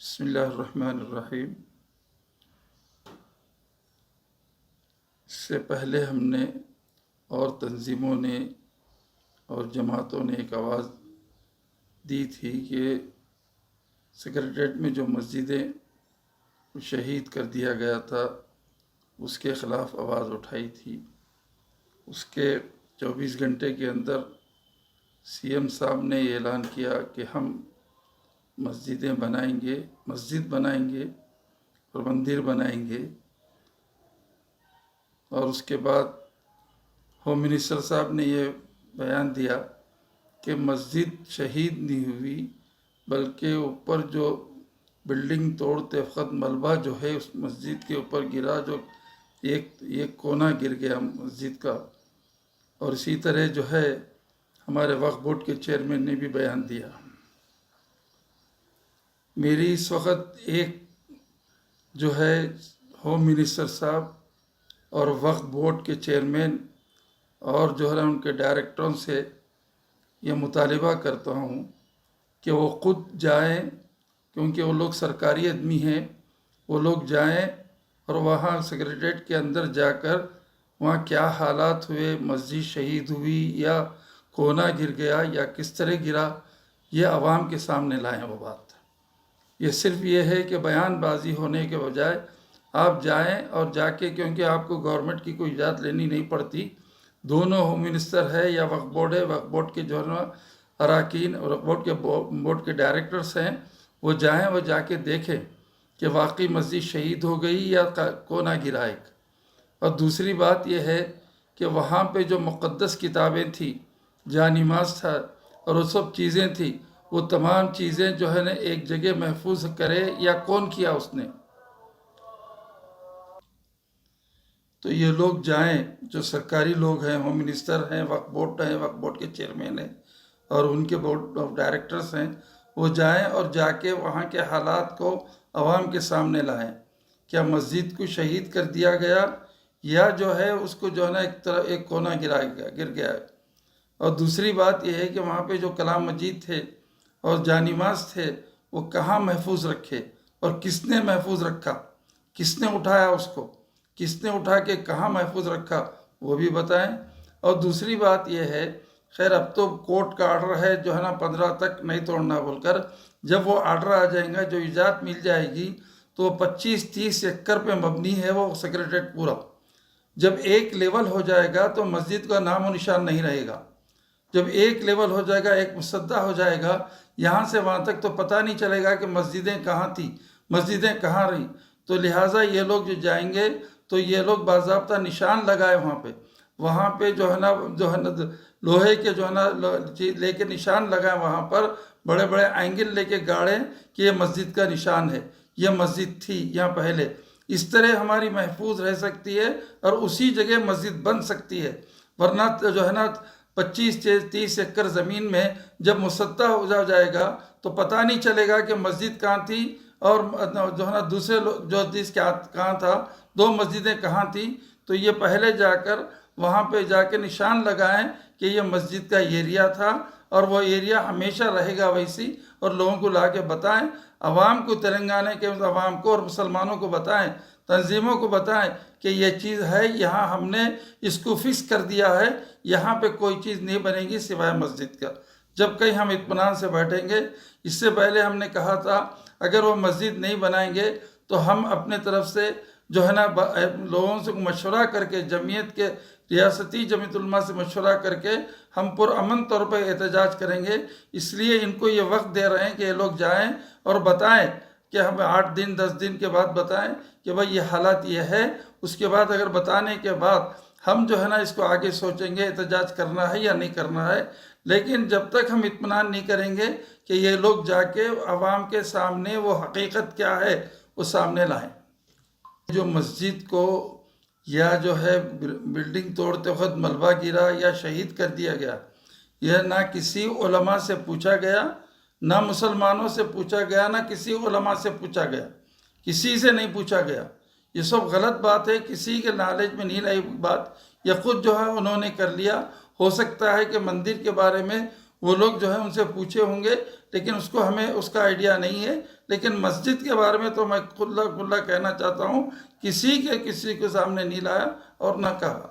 بسم اللہ الرحمن الرحیم۔ اس سے پہلے ہم نے اور تنظیموں نے اور جماعتوں نے ایک آواز دی تھی کہ سکریٹریٹ میں جو مسجدیں شہید کر دیا گیا تھا اس کے خلاف آواز اٹھائی تھی۔ اس کے 24 گھنٹے کے اندر سی ایم صاحب نے یہ اعلان کیا کہ ہم مسجد بنائیں گے اور مندر بنائیں گے، اور اس کے بعد ہوم منسٹر صاحب نے یہ بیان دیا کہ مسجد شہید نہیں ہوئی بلکہ اوپر جو بلڈنگ توڑتے وقت ملبہ جو ہے اس مسجد کے اوپر گرا، جو ایک کونا گر گیا مسجد کا۔ اور اسی طرح جو ہے ہمارے وقف بورڈ کے چیئرمین نے بھی بیان دیا۔ میری اس وقت ایک جو ہے ہوم منسٹر صاحب اور وقف بورڈ کے چیئرمین اور جو ہے ان کے ڈائریکٹروں سے یہ مطالبہ کرتا ہوں کہ وہ خود جائیں، کیونکہ وہ لوگ سرکاری آدمی ہیں، وہ لوگ جائیں اور وہاں سکریٹریٹ کے اندر جا کر وہاں کیا حالات ہوئے، مسجد شہید ہوئی یا کونا گر گیا یا کس طرح گرا، یہ عوام کے سامنے لائیں وہ بات۔ یہ صرف یہ ہے کہ بیان بازی ہونے کے بجائے آپ جائیں اور جا کے، کیونکہ آپ کو گورنمنٹ کی کوئی اجازت لینی نہیں پڑتی، دونوں ہوم منسٹر ہے یا وقف بورڈ ہے، وقف بورڈ کے جو اراکین اور وقف بورڈ کے ڈائریکٹرز ہیں، وہ جائیں، وہ جا کے دیکھیں کہ واقعی مسجد شہید ہو گئی یا کونا گرا ایک۔ اور دوسری بات یہ ہے کہ وہاں پہ جو مقدس کتابیں تھیں، جا نماز تھا اور وہ سب چیزیں تھیں، وہ تمام چیزیں جو ہے نا ایک جگہ محفوظ کرے یا کون کیا اس نے؟ تو یہ لوگ جائیں، جو سرکاری لوگ ہیں، ہوم منسٹر ہیں، وقف بورڈ کے چیئرمین ہیں اور ان کے بورڈ آف ڈائریکٹرز ہیں، وہ جائیں اور جا کے وہاں کے حالات کو عوام کے سامنے لائیں۔ کیا مسجد کو شہید کر دیا گیا یا جو ہے اس کو جو ہے نا ایک کونا گر گیا ہے؟ اور دوسری بات یہ ہے کہ وہاں پہ جو کلام مجید تھے اور جانماز تھے وہ کہاں محفوظ رکھے اور کس نے محفوظ رکھا، کس نے اٹھایا اس کو، کس نے اٹھا کے کہاں محفوظ رکھا، وہ بھی بتائیں۔ اور دوسری بات یہ ہے، خیر اب تو کورٹ کا آرڈر ہے جو ہے نا 15 تک نہیں توڑنا بول کر، جب وہ آرڈر آ جائیں گا، جو اجازت مل جائے گی، تو 25-30 ایکڑ پہ مبنی ہے وہ سکریٹریٹ پورا۔ جب ایک لیول ہو جائے گا تو مسجد کا نام و نشان نہیں رہے گا۔ جب ایک لیول ہو جائے گا، ایک مسدح ہو جائے گا، یہاں سے وہاں تک تو پتہ نہیں چلے گا کہ مسجدیں کہاں تھیں، مسجدیں کہاں رہیں۔ تو لہٰذا یہ لوگ جو جائیں گے تو یہ لوگ باضابطہ نشان لگائے وہاں پہ جو ہے نا لوہے کے جو ہے نا لے کے نشان لگائے، وہاں پر بڑے بڑے اینگل لے کے گاڑیں کہ یہ مسجد کا نشان ہے، یہ مسجد تھی یہاں پہلے۔ اس طرح ہماری محفوظ رہ سکتی ہے اور اسی جگہ مسجد بن سکتی ہے، ورنہ جو ہے نا 25-30 ایکڑ زمین میں جب مسطح ہو جائے گا تو پتہ نہیں چلے گا کہ مسجد کہاں تھی اور جو ہے نا دوسرے جو حدیث کہاں تھا، 2 مسجدیں کہاں تھیں۔ تو یہ پہلے جا کر وہاں پہ جا کے نشان لگائیں کہ یہ مسجد کا ایریا تھا اور وہ ایریا ہمیشہ رہے گا ویسی، اور لوگوں کو لا کے بتائیں، عوام کو، تلنگانہ کے عوام کو اور مسلمانوں کو بتائیں، تنظیموں کو بتائیں کہ یہ چیز ہے، یہاں ہم نے اس کو فکس کر دیا ہے، یہاں پہ کوئی چیز نہیں بنے گی سوائے مسجد کا۔ جب کہیں ہم اطمینان سے بیٹھیں گے۔ اس سے پہلے ہم نے کہا تھا اگر وہ مسجد نہیں بنائیں گے تو ہم اپنے طرف سے جو ہے نا لوگوں سے مشورہ کر کے، جمعیت کے ریاستی جمعیت علماء سے مشورہ کر کے ہم پرامن طور پہ احتجاج کریں گے۔ اس لیے ان کو یہ وقت دے رہے ہیں کہ یہ لوگ جائیں اور بتائیں کہ ہمیں 8 دن 10 دن کے بعد بتائیں کہ بھائی یہ حالات یہ ہے۔ اس کے بعد اگر بتانے کے بعد ہم جو ہے نا اس کو آگے سوچیں گے احتجاج کرنا ہے یا نہیں کرنا ہے، لیکن جب تک ہم اطمینان نہیں کریں گے کہ یہ لوگ جا کے عوام کے سامنے وہ حقیقت کیا ہے وہ سامنے لائیں۔ جو مسجد کو یا جو ہے بلڈنگ توڑتے وقت ملبہ گرا یا شہید کر دیا گیا، یہ نہ کسی علماء سے پوچھا گیا، نہ مسلمانوں سے پوچھا گیا، نہ کسی علماء سے پوچھا گیا، کسی سے نہیں پوچھا گیا۔ یہ سب غلط بات ہے، کسی کے نالج میں نہیں رہی بات، یہ خود جو ہے انہوں نے کر لیا۔ ہو سکتا ہے کہ مندر کے بارے میں وہ لوگ جو ہے ان سے پوچھے ہوں گے، لیکن اس کو ہمیں اس کا آئیڈیا نہیں ہے۔ لیکن مسجد کے بارے میں تو میں کھلا کہنا چاہتا ہوں، کسی کے سامنے نہیں لایا اور نہ کہا۔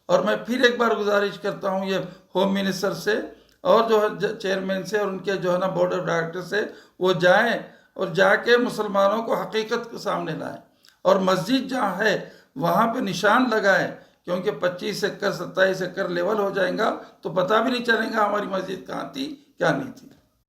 اور میں پھر ایک بار گزارش کرتا ہوں یہ ہوم منسٹر سے اور جو ہے چیئرمین سے اور ان کے جو ہے نا بورڈ آف ڈائریکٹر سے، وہ جائیں اور جا کے مسلمانوں کو حقیقت کے سامنے لائیں، اور مسجد جہاں ہے وہاں پہ نشان لگائیں، کیونکہ 25 ایکڑ 27 ایکڑ لیول ہو جائیں گا تو پتہ بھی نہیں چلے گا ہماری مسجد کہاں تھی کیا نہیں تھی۔